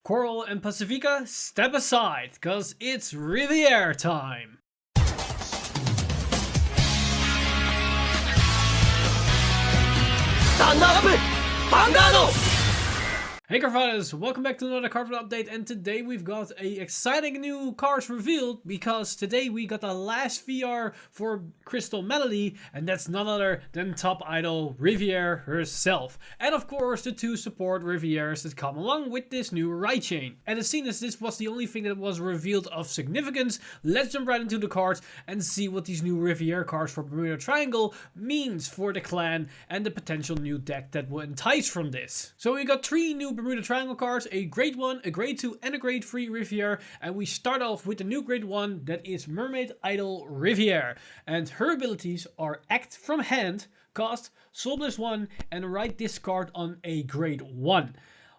Coral and Pacifica, step aside, cause it's Reviere time! Stand up! Vanguard! Hey Cardfighters, welcome back to another Cardfight update, and today we've got a exciting new cards revealed, because today we got the last VR for Crystal Melody, and that's none other than top idol Reviere herself. And of course the two support Revieres that come along with this new ride chain. And as seen as this was the only thing that was revealed of significance, let's jump right into the cards and see what these new Reviere cards for Bermuda Triangle means for the clan and the potential new deck that will entice from this. So we got three new Bermuda Triangle cards, a grade 1, a grade 2 and a grade 3 Reviere, and we start off with the new grade 1 that is Mermaid Idol Reviere, and her abilities are Act from Hand, cost Soul Bliss 1 and write this card on a grade 1.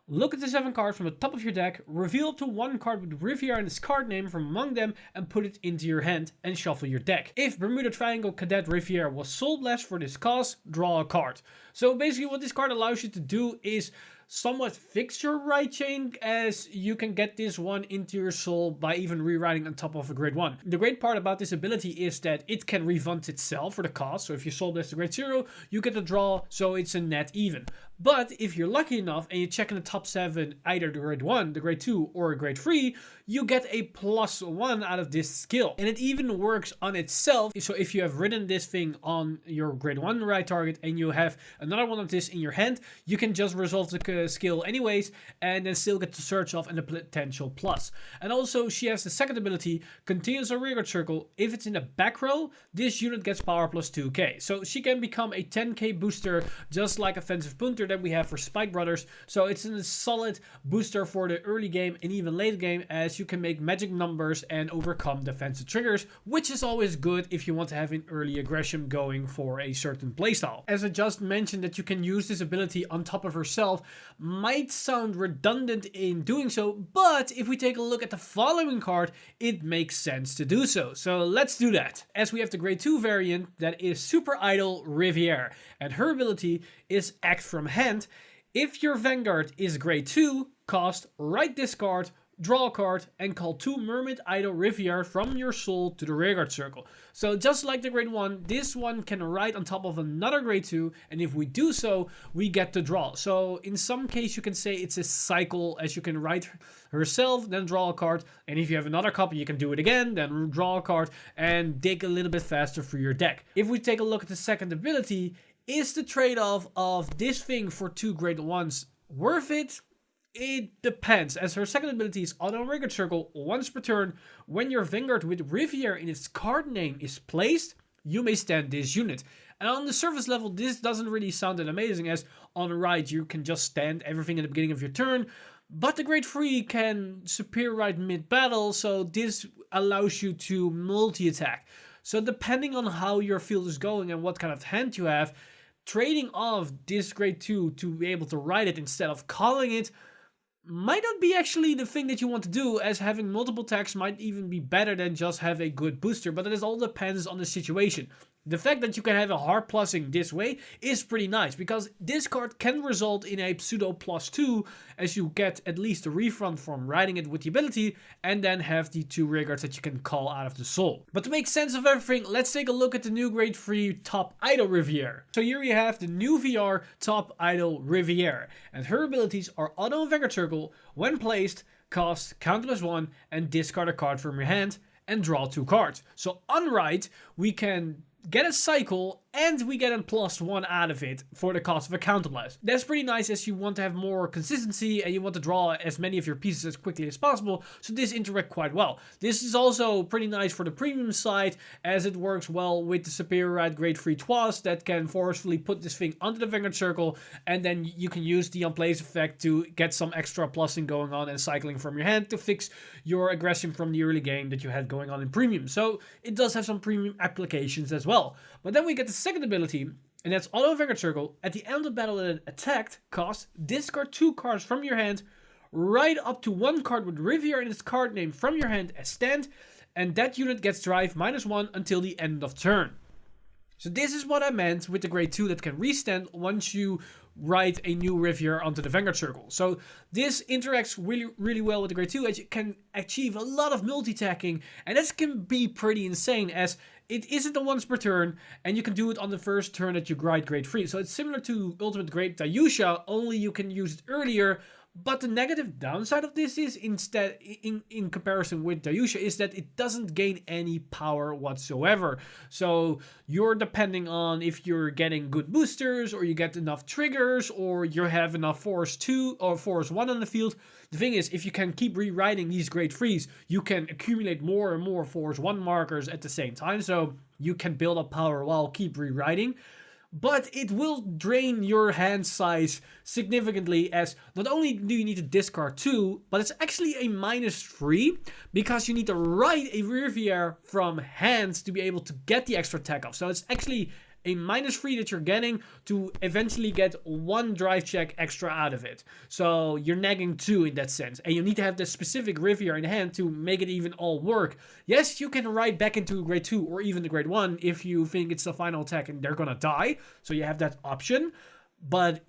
Look at the 7 cards from the top of your deck, reveal up to 1 card with Reviere and its card name from among them and put it into your hand and shuffle your deck. If Bermuda Triangle Cadet Reviere was Soul Blessed for this cost, draw a card. So basically what this card allows you to do is somewhat fix your right chain, as you can get this one into your soul by even rewriting on top of a grade 1. The great part about this ability is that it can revamp itself for the cost, so if you soul bless the grade 0, you get a draw, so it's a net even. But if you're lucky enough and you check in the top 7 either the grade 1, the grade 2 or a grade 3, you get a +1 out of this skill. And it even works on itself, so if you have written this thing on your grade 1 right target and you have another one of this in your hand, you can just resolve the skill anyways and then still get the search off and the potential plus. And also she has the second ability, continues a rearguard circle. If it's in the back row, this unit gets power plus 2k. So she can become a 10k booster just like Offensive Punter that we have for Spike Brothers. So it's a solid booster for the early game and even late game, as you can make magic numbers and overcome defensive triggers, which is always good if you want to have an early aggression going for a certain playstyle. As I just mentioned that you can use this ability on top of herself might sound redundant in doing so, but if we take a look at the following card, it makes sense to do so. So let's do that. As we have the grade 2 variant that is Super Idol Reviere, and her ability is Act from Hand. If your Vanguard is grade 2, cost, write this card, draw a card, and call 2 Mermaid Idol Reviere from your soul to the rearguard circle. So just like the grade 1, this one can write on top of another grade 2, and if we do so, we get to draw. So in some case you can say it's a cycle, as you can write herself, then draw a card, and if you have another copy you can do it again, then draw a card, and dig a little bit faster through your deck. If we take a look at the second ability, is the trade-off of this thing for 2 grade 1s worth it? It depends, as her second ability is Auto Rearguard Circle. Once per turn, when your Vanguard with Reviere in its card name is placed, you may stand this unit. And on the surface level, this doesn't really sound that amazing, as on the right you can just stand everything at the beginning of your turn, but the grade 3 can superior ride mid-battle, so this allows you to multi-attack. So depending on how your field is going and what kind of hand you have, trading off this grade 2 to be able to ride it instead of calling it might not be actually the thing that you want to do, as having multiple attacks might even be better than just have a good booster, but it all depends on the situation. The fact that you can have a hard plussing this way is pretty nice, because this card can result in a pseudo +2, as you get at least a refund from riding it with the ability, and then have the 2 rearguards that you can call out of the soul. But to make sense of everything, let's take a look at the new grade 3 top idol Reviere. So here we have the new VR top idol Reviere, and her abilities are Auto and Vanguard Circle. When placed, cost count +1 and discard a card from your hand and draw 2 cards. So on right, we can get a cycle and we get a +1 out of it for the cost of a counterblast. That's pretty nice, as you want to have more consistency and you want to draw as many of your pieces as quickly as possible, so this interacts quite well. This is also pretty nice for the premium side, as it works well with the superior ride grade 3 Twas that can forcefully put this thing under the Vanguard circle, and then you can use the unplace effect to get some extra plussing going on and cycling from your hand to fix your aggression from the early game that you had going on in premium. So it does have some premium applications as well. But then we get the second ability, and that's Auto Vanguard Circle. At the end of the battle that it attacked, cost, discard 2 cards from your hand, write up to 1 card with Reviere in its card name from your hand as stand, and that unit gets drive -1 until the end of turn. So this is what I meant with the grade 2 that can restand once you write a new Reviere onto the Vanguard circle. So this interacts really well with the grade 2, as you can achieve a lot of multitasking, and this can be pretty insane as it isn't a once per turn, and you can do it on the first turn that you write grade 3. So it's similar to Ultimate Grade Dayusha, only you can use it earlier. But the negative downside of this is, instead, in comparison with Dayusha, is that it doesn't gain any power whatsoever. So you're depending on if you're getting good boosters, or you get enough triggers, or you have enough Force 2 or Force 1 on the field. The thing is, if you can keep rewriting these grade 3s, you can accumulate more and more Force 1 markers at the same time. So you can build up power while keep rewriting. But it will drain your hand size significantly, as not only do you need to discard 2, but it's actually a -3 because you need to write a Reviere from hand to be able to get the extra attack off. So it's actually a -3 that you're getting to eventually get 1 drive check extra out of it. So you're nagging 2 in that sense. And you need to have the specific Reviere in hand to make it even all work. Yes, you can write back into grade 2 or even the grade 1 if you think it's the final attack and they're gonna die. So you have that option. But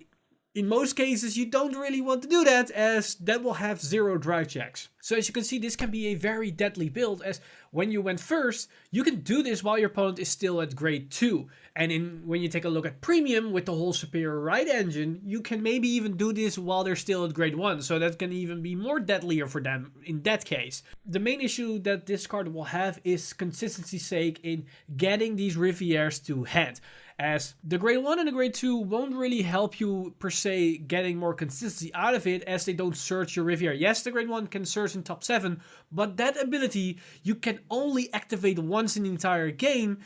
in most cases, you don't really want to do that, as that will have 0 drive checks. So as you can see, this can be a very deadly build, as when you went first, you can do this while your opponent is still at grade 2. And when you take a look at Premium with the whole Superior Ride engine, you can maybe even do this while they're still at grade 1. So that can even be more deadlier for them in that case. The main issue that this card will have is consistency's sake in getting these Rivieres to hand, as the grade 1 and the grade 2 won't really help you per se getting more consistency out of it, as they don't search your Reviere. Yes, the grade 1 can search in top 7, but that ability you can only activate once in the entire game,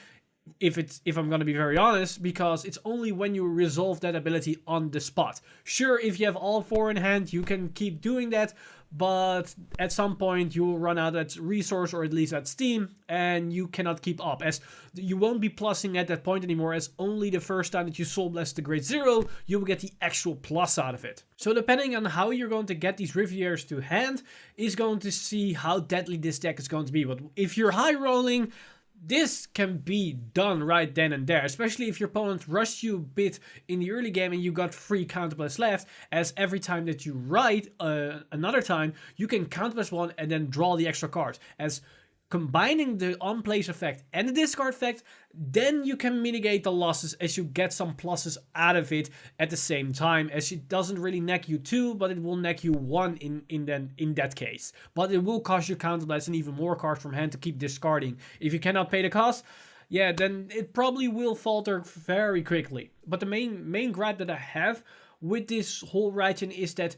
if I'm gonna be very honest, because it's only when you resolve that ability on the spot. Sure, if you have all 4 in hand, you can keep doing that, but at some point you will run out at resource, or at least at Steam, and you cannot keep up, as you won't be plussing at that point anymore, as only the first time that you soul blast the grade 0, you will get the actual plus out of it. So depending on how you're going to get these Rivieres to hand is going to see how deadly this deck is going to be. But if you're high rolling, this can be done right then and there, especially if your opponent rushed you a bit in the early game and you got 3 counterblast left, as every time that you write another time, you can counterblast 1 and then draw the extra card. As combining the on-place effect and the discard effect, then you can mitigate the losses as you get some pluses out of it at the same time, as it doesn't really neck you 2, but it will neck you 1 in that case. But it will cost you counterblast and even more cards from hand to keep discarding. If you cannot pay the cost, yeah, then it probably will falter very quickly. But the main gripe that I have with this whole Raijin is that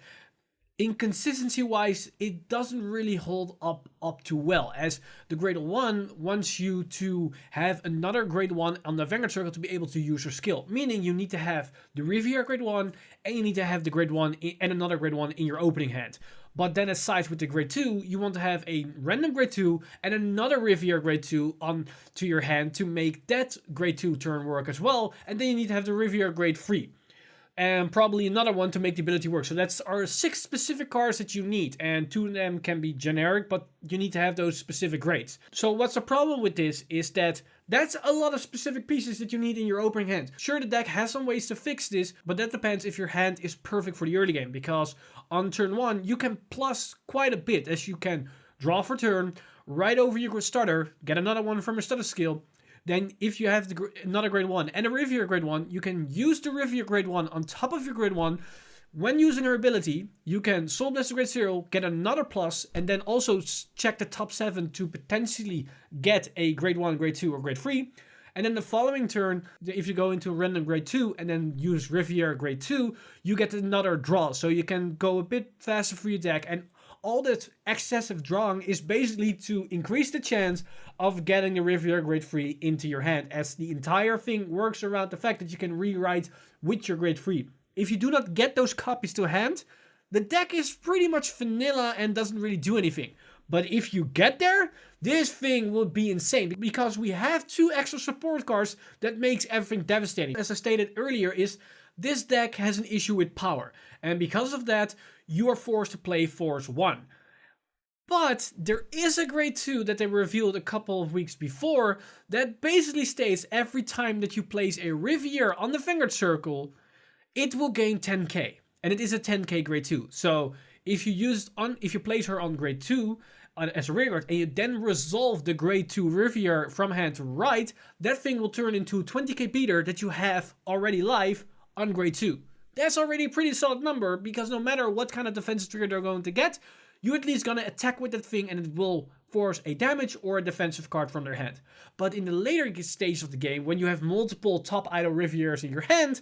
inconsistency wise, it doesn't really hold up too well, as the grade 1 wants you to have another grade 1 on the Vanguard circle to be able to use your skill, meaning you need to have the Reviere grade 1 and you need to have the grade 1 and another grade 1 in your opening hand. But then aside with the grade 2, you want to have a random grade 2 and another Reviere grade 2 on to your hand to make that grade 2 turn work as well, and then you need to have the Reviere grade 3. And probably another one to make the ability work. So that's our 6 specific cards that you need, and 2 of them can be generic, but you need to have those specific grades. So what's the problem with this is that that's a lot of specific pieces that you need in your opening hand. Sure, the deck has some ways to fix this, but that depends if your hand is perfect for the early game, because on turn 1 you can plus quite a bit, as you can draw for turn, right over your starter, get another one from your starter skill. Then if you have another grade 1 and a Reviere grade 1, you can use the Reviere grade 1 on top of your grade 1. When using her ability, you can Soul Blast the grade 0, get another plus, and then also check the top 7 to potentially get a grade 1, grade 2, or grade 3. And then the following turn, if you go into a random grade 2 and then use Reviere grade 2, you get another draw. So you can go a bit faster for your deck, and all that excessive drawing is basically to increase the chance of getting the Reviere grade 3 into your hand, as the entire thing works around the fact that you can rewrite with your grade 3. If you do not get those copies to hand, the deck is pretty much vanilla and doesn't really do anything. But if you get there, this thing will be insane, because we have 2 extra support cards that makes everything devastating. As I stated earlier, is this deck has an issue with power, and because of that, you are forced to play Force 1. But there is a grade 2 that they revealed a couple of weeks before that basically states every time that you place a Riviere on the Vanguard circle, it will gain 10k. And it is a 10k grade 2. So if you place her on grade 2 as a rearguard and you then resolve the grade 2 Riviere from hand to right, that thing will turn into 20k beater that you have already live on grade 2. That's already a pretty solid number, because no matter what kind of defensive trigger they're going to get, you at least gonna attack with that thing and it will force a damage or a defensive card from their hand. But in the later stage of the game, when you have multiple top idol Rivieres in your hand,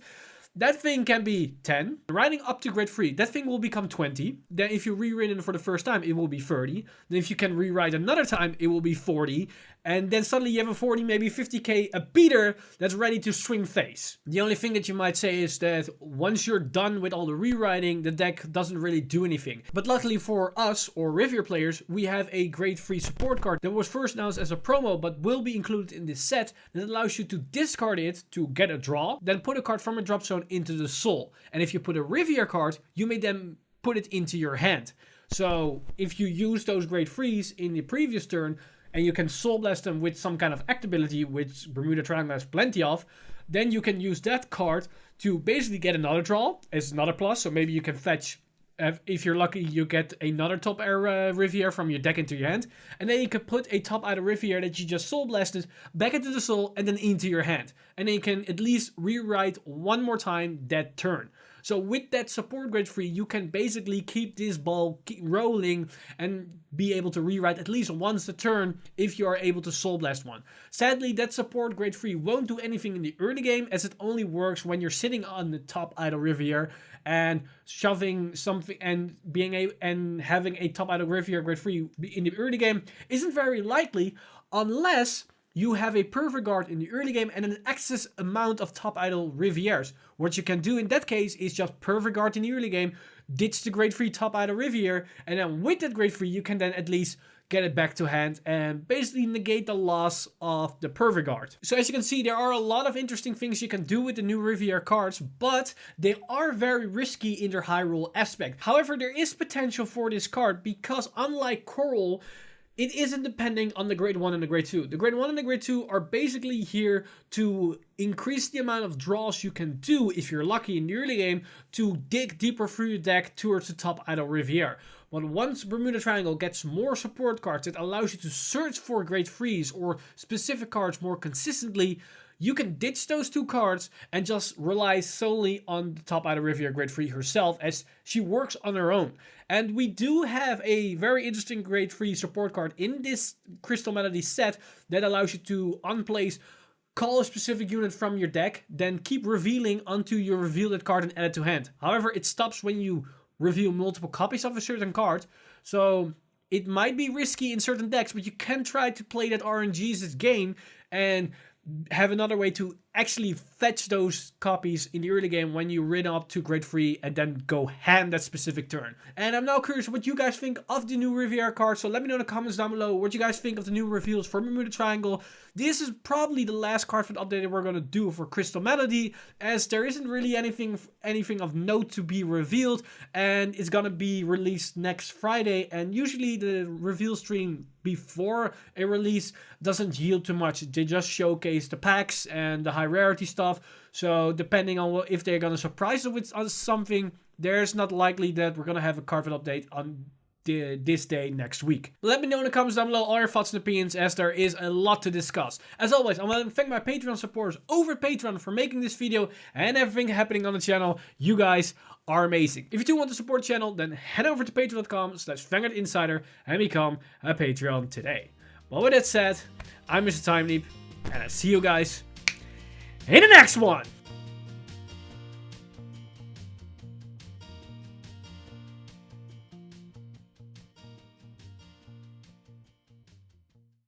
that thing can be 10. Riding up to grade 3, that thing will become 20. Then if you re-ride it for the first time, it will be 30. Then if you can re-ride another time, it will be 40. And then suddenly you have a 40, maybe 50k, a beater that's ready to swing face. The only thing that you might say is that once you're done with all the re-riding, the deck doesn't really do anything. But luckily for us, or Riviere players, we have a grade 3 support card that was first announced as a promo, but will be included in this set, that allows you to discard it to get a draw, then put a card from a drop zone into the soul. And if you put a Riviere card, you may then put it into your hand. So if you use those grade 3s in the previous turn, and you can Soul Blast them with some kind of act ability, which Bermuda Triangle has plenty of, then you can use that card to basically get another draw as another plus. So maybe you can fetch, if you're lucky, you get another top air Riviere from your deck into your hand. And then you can put a top idol Riviere that you just Soul Blasted back into the soul and then into your hand. And then you can at least rewrite one more time that turn. So with that support grade 3, you can basically keep this ball rolling and be able to rewrite at least once a turn if you are able to Soul Blast one. Sadly, that support grade 3 won't do anything in the early game, as it only works when you're sitting on the top idol Riviere and shoving something and having a top idol Riviere grade 3 in the early game isn't very likely unless you have a perfect guard in the early game and an excess amount of top idol Rivieres. What you can do in that case is just perfect guard in the early game, ditch the grade 3 top idol Riviere, and then with that grade 3 you can then at least get it back to hand and basically negate the loss of the perfect guard. So as you can see, there are a lot of interesting things you can do with the new Riviere cards, but they are very risky in their high roll aspect. However, there is potential for this card because unlike Coral, it isn't depending on the grade 1 and the grade 2. The grade 1 and the grade 2 are basically here to increase the amount of draws you can do if you're lucky in the early game to dig deeper through your deck towards the top idol Riviere. But once Bermuda Triangle gets more support cards that allows you to search for grade 3s or specific cards more consistently, you can ditch those two cards and just rely solely on the top idol Riviere grade 3 herself, as she works on her own. And we do have a very interesting grade 3 support card in this Crystal Melody set that allows you to unplace, call a specific unit from your deck, then keep revealing until you reveal that card and add it to hand. However, it stops when you reveal multiple copies of a certain card, so it might be risky in certain decks, but you can try to play that RNG's game and have another way to actually fetch those copies in the early game when you rid up to grade 3 and then go ham that specific turn. And I'm now curious what you guys think of the new Riviere card, so let me know in the comments down below what you guys think of the new reveals for Bermuda Triangle. This is probably the last Cardfight update that we're going to do for Crystal Melody, as there isn't really anything of note to be revealed, and it's going to be released next Friday, and usually the reveal stream before a release doesn't yield too much. They just showcase the packs and the high rarity stuff, so depending on if they're going to surprise us with something, there's not likely that we're going to have a Cardfight update on this day next week. Let me know in the comments down below all your thoughts and opinions, as there is a lot to discuss. As always, I want to thank my Patreon supporters over at Patreon for making this video and everything happening on the channel. You guys are amazing. If you do want to support the channel, then head over to patreon.com/VanguardInsider and become a Patreon today. But with that said, I'm Mr. Time Leap, and I see you guys in the next one!